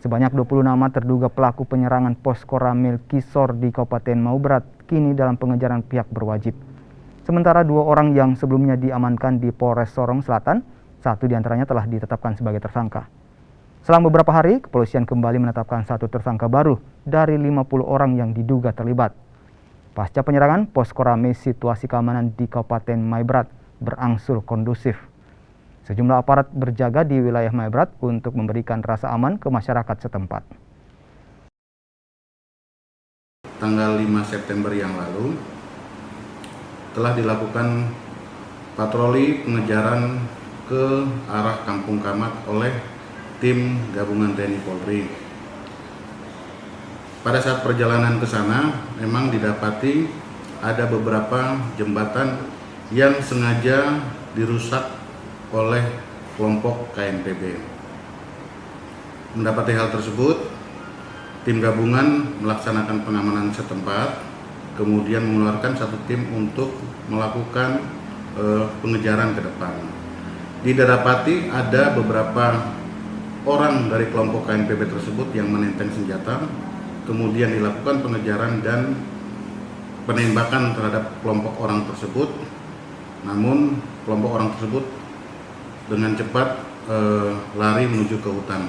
Sebanyak 20 nama terduga pelaku penyerangan pos Koramil Kisor di Kabupaten Maubrat kini dalam pengejaran pihak berwajib. Sementara 2 orang yang sebelumnya diamankan di Polres Sorong Selatan, 1 diantaranya telah ditetapkan sebagai tersangka. Selang beberapa hari, kepolisian kembali menetapkan 1 tersangka baru dari 50 orang yang diduga terlibat. Pasca penyerangan pos Koramil, situasi keamanan di Kabupaten Maibrat berangsur kondusif. Sejumlah aparat berjaga di wilayah Maibrat untuk memberikan rasa aman ke masyarakat setempat. Tanggal 5 September yang lalu telah dilakukan patroli pengejaran ke arah Kampung Kamat oleh tim gabungan TNI Polri. Pada saat perjalanan ke sana memang didapati ada beberapa jembatan yang sengaja dirusak oleh kelompok KNPB. Mendapati hal tersebut, tim gabungan melaksanakan pengamanan setempat, kemudian mengeluarkan 1 tim untuk melakukan pengejaran ke depan. Didapati ada beberapa orang dari kelompok KNPB tersebut yang menenteng senjata, kemudian dilakukan pengejaran dan penembakan terhadap kelompok orang tersebut. Namun kelompok orang tersebut dengan cepat lari menuju ke hutan.